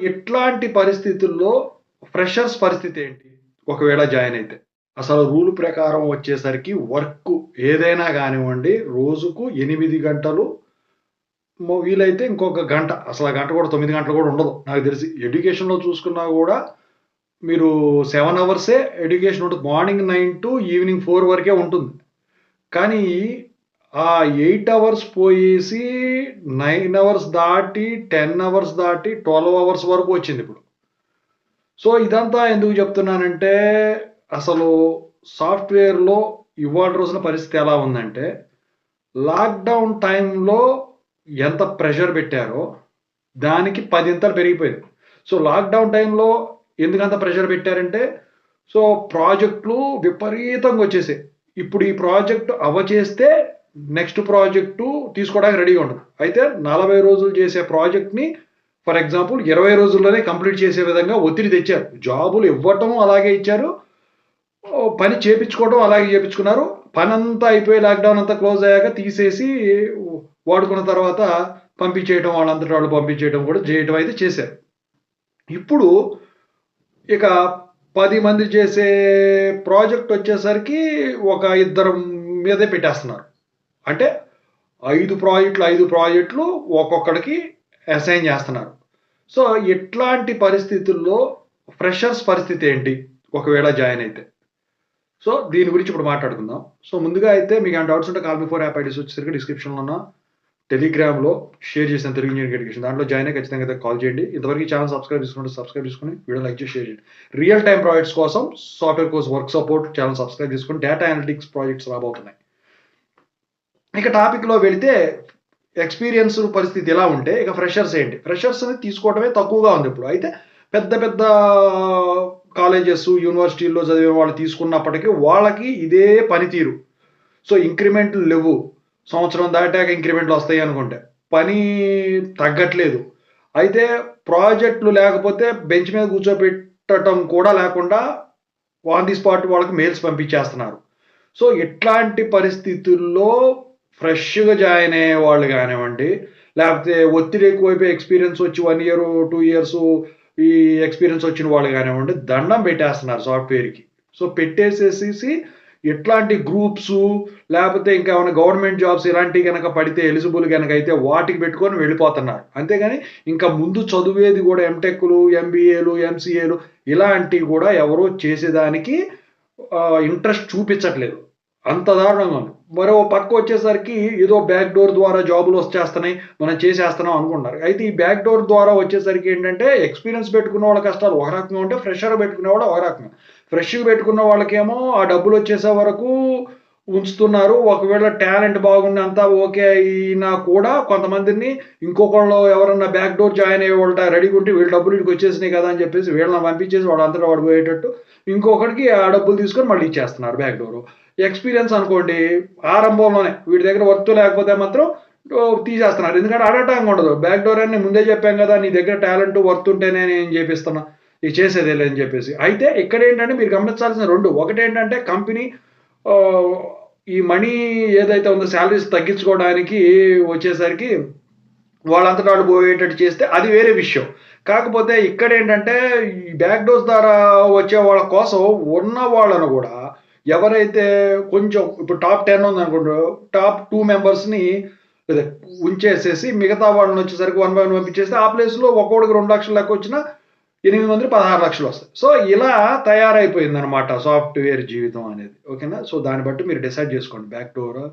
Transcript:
ఇట్లాంటి పరిస్థితుల్లో ఫ్రెషర్స్ పరిస్థితి ఏంటి? ఒకవేళ జాయిన్ అయితే. అసలు రూల్ ప్రకారం వచ్చేసరికి వర్క్ ఏదైనా గానివ్వండి, రోజుకు 8 గంటలు వీలైతే ఇంకొక గంట. అసలు ఆ గంట కూడా 9 గంటలు కూడా ఉండదు నాకు తెలిసి. ఎడ్యుకేషన్‌లో చూసుకున్నా గూడా మీరు 7 అవర్సే ఎడ్యుకేషన్ ఉంటది. మార్నింగ్ 9 టు ఈవినింగ్ 4 వరకే ఉంటుంది. కానీ ఆ 8 అవర్స్ పోయేసి 9 అవర్స్ దాటి, 10 అవర్స్ దాటి 12 అవర్స్ వరకు వచ్చిందిప్పుడు. సో, ఇదంతా ఎందుకు చెప్తున్నానంటే, అసలు సాఫ్ట్‌వేర్‌లో ఇవాళ రోజున పరిస్థితి ఎలా ఉందంటే, లాక్‌డౌన్ టైంలో ఎంత ప్రెషర్ పెట్టారో, దానికి పదింతలు పెరిగిపోయింది. సో, లాక్‌డౌన్ టైంలో ఎందుకంత ప్రెషర్ పెట్టారంటే, సో, ప్రాజెక్ట్‌లు విపరీతంగా వచ్చేసాయి. ఇప్పుడు ఈ ప్రాజెక్ట్ అవ్వచేస్తే నెక్స్ట్ ప్రాజెక్టు తీసుకోవడానికి రెడీగా ఉండదు. అయితే 40 రోజులు చేసే ప్రాజెక్ట్‌ని ఫర్ ఎగ్జాంపుల్ 20 రోజుల్లోనే కంప్లీట్ చేసే విధంగా ఒత్తిడి తెచ్చారు. జాబులు ఇవ్వటం అలాగే ఇచ్చారు. పని చేపించుకోవడం అలాగే చేపించుకున్నారు. పనంతా అయిపోయి లాక్‌డౌన్ అంతా క్లోజ్ అయ్యాక తీసేసి వాడుకున్న తర్వాత పంపించేయటం వాళ్ళంతట వాళ్ళు పంపించేయటం కూడా చేయటం అయితే చేశారు. ఇప్పుడు ఇక 10 మంది చేసే ప్రాజెక్ట్ వచ్చేసరికి ఒక ఇద్దరు మీదే పెట్టేస్తున్నారు. అంటే 5 ప్రాజెక్టులు ఒక్కొక్కడికి అసైన్ చేస్తున్నారు. సో, ఇట్లాంటి పరిస్థితుల్లో ఫ్రెషర్స్ పరిస్థితి ఏంటి? ఒకవేళ జాయిన్ అయితే. సో, దీని గురించి ఇప్పుడు మాట్లాడుకుందాం. సో, ముందుగా అయితే మీకేమైనా డౌట్స్ ఉంటే call me for app IDs వచ్చేసరికి డిస్క్రిప్షన్‌లో ఉన్న టెలిగ్రామ్‌లో షేర్ చేశాను తెలుగు ఇంజినీరింగ్ ఎడ్యుకేషన్. దాంట్లో జాయిన్ అయ్యి ఖచ్చితంగా అయితే కాల్ చేయండి. ఇంతవరకు ఈ ఛానెల్ సబ్స్క్రైబ్ చేసుకుంటే సబ్స్క్రైబ్ చేసుకొని వీడియో లైక్ చేసి షేర్ చేయండి. రియల్ టైమ్ ప్రాజెక్ట్స్ కోసం software course work support channel subscribe చేసుకొని డేటా అనలిటిక్స్ ప్రాజెక్ట్స్ రాబోతున్నాయి. ఇక టాపిక్‌లో వెళితే ఎక్స్‌పీరియన్స్ పరిస్థితి ఎలా ఉంటే ఇక ఫ్రెషర్స్ ఏంటి? ఫ్రెషర్స్‌ని తీసుకోవడమే తక్కువగా ఉంది ఇప్పుడు. అయితే పెద్ద పెద్ద కాలేజెస్, యూనివర్సిటీల్లో చదివే వాళ్ళు తీసుకున్నప్పటికీ వాళ్ళకి ఇదే పనితీరు. సో, ఇంక్రిమెంట్లు లెవ్వు. సంవత్సరం దాటాక ఇంక్రిమెంట్లు వస్తాయి అనుకుంటే. పని తగ్గట్లేదు. అయితే ప్రాజెక్ట్‌లు లేకపోతే బెంచ్ మీద కూర్చోబెట్టటం కూడా లేకుండా ఆన్ ది స్పాట్ వాళ్ళకి మెయిల్స్ పంపించేస్తున్నారు. సో, ఇట్లాంటి పరిస్థితుల్లో ఫ్రెష్‌గా జాయిన్ అయ్యే వాళ్ళు గానివ్వండి, లేకపోతే ఒత్తిడి ఎక్కువైపోయి ఎక్స్‌పీరియన్స్ వచ్చి 1 ఇయర్, 2 ఇయర్స్ ఈ ఎక్స్‌పీరియన్స్ వచ్చిన వాళ్ళు గానివ్వండి, దండం పెట్టేస్తున్నారు సాఫ్ట్‌వేర్‌కి. సో, పెట్టేసేసేసి ఇట్లాంటి గ్రూప్సు లేపోతే ఇంకా ఏమైనా గవర్నమెంట్ జాబ్స్ ఇలాంటివి గనక పడితే ఎలిజిబుల్ గనక అయితే వాటికి పెట్టుకొని వెళ్ళిపోతున్నారు. అంతేగాని ఇంకా ముందు చదివేది గూడా ఎంటెక్‌లు, ఎంబీఏలు, ఎంసీఏలు ఇలాంటివి గూడా ఎవరు చేసేదానికి ఇంట్రెస్ట్ చూపించట్లేదు. అంత దారుణంగా ఉంది. మరో పక్కొచ్చేసరికి ఏదో బ్యాక్ డోర్ ద్వారా జాబులొచ్చేస్తున్నాయి. మనం చేసేస్తున్నాం అనుకుంటున్నారు. అయితే ఈ బ్యాక్ డోర్ ద్వారా వచ్చేసరికి ఏంటంటే ఎక్స్‌పీరియన్స్ పెట్టుకున్న వాళ్ళ కష్టాలు ఒక రకంగా ఉంటే ఫ్రెషర్ పెట్టుకునేవాడు ఒక రకంగా. ఫ్రెష్‌గా పెట్టుకున్న వాళ్ళకేమో ఆ డబ్బులొచ్చేసే వరకు ఉంచుతున్నారు. ఒకవేళ టాలెంట్ బాగుండి అంతా ఓకే అయినా కూడా కొంతమందిని ఇంకొకళ్ళు ఎవరన్నా బ్యాక్ డోర్ జాయిన్ అయ్యేవాళ్ళట రెడీగా ఉంటే వీళ్ళ డబ్బులు ఈడికొచ్చేసినాయి కదా! అని చెప్పేసి వీళ్ళని పంపించేసి వాడంతట వాడు పోయేటట్టు ఇంకొకడికి ఆ డబ్బులు తీసుకొని మళ్ళీ ఇచ్చేస్తున్నారు బ్యాక్ డోరు. ఎక్స్‌పీరియన్స్ అనుకోండి ఆరంభంలోనే వీడి దగ్గర వర్త్ లేకపోతే మాత్రం తీసేస్తున్నారు. ఎందుకంటే అడగటానికి ఉండదు. బ్యాక్ డోర్ అని ముందే చెప్పాం కదా! నీ దగ్గర టాలెంట్ వర్త్ ఉంటేనే నేను చేపిస్తున్నా. ఇది చేసేదేలే అని చెప్పేసి. అయితే ఇక్కడేంటంటే మీరు గమనించాల్సిన 2 ఒకటేంటంటే కంపెనీ ఆహ్, ఈ మనీ ఏదైతే ఉందో సాలరీస్ తగ్గించుకోవడానికి వచ్చేసరికి వాళ్ళంతట వాళ్ళు పోయేటట్టు చేస్తే అది వేరే విషయం. కాకపోతే ఇక్కడేంటంటే ఈ బ్యాక్ డోర్స్ ద్వారా వచ్చే వాళ్ళ కోసం ఉన్న వాళ్ళను గూడా ఎవరైతే కొంచెం ఇప్పుడు టాప్ 10 ఉందనుకోండి. టాప్ 2 మెంబర్స్‌ని అదే ఉంచేసేసి మిగతా వాళ్ళనొచ్చేసరికి వన్ బై వన్ పంపించేస్తే ఆ ప్లేస్‌లో ఒక్కోడికి 2,00,000 లెక్కొచ్చినా 8 మందికి 16,00,000 వస్తాయి. సో, ఇలా తయారైపోయిందనమాట సాఫ్ట్‌వేర్ జీవితం అనేది. ఓకేనా? సో, దాన్ని బట్టి మీరు డిసైడ్ జేసుకోండి. Back Dora?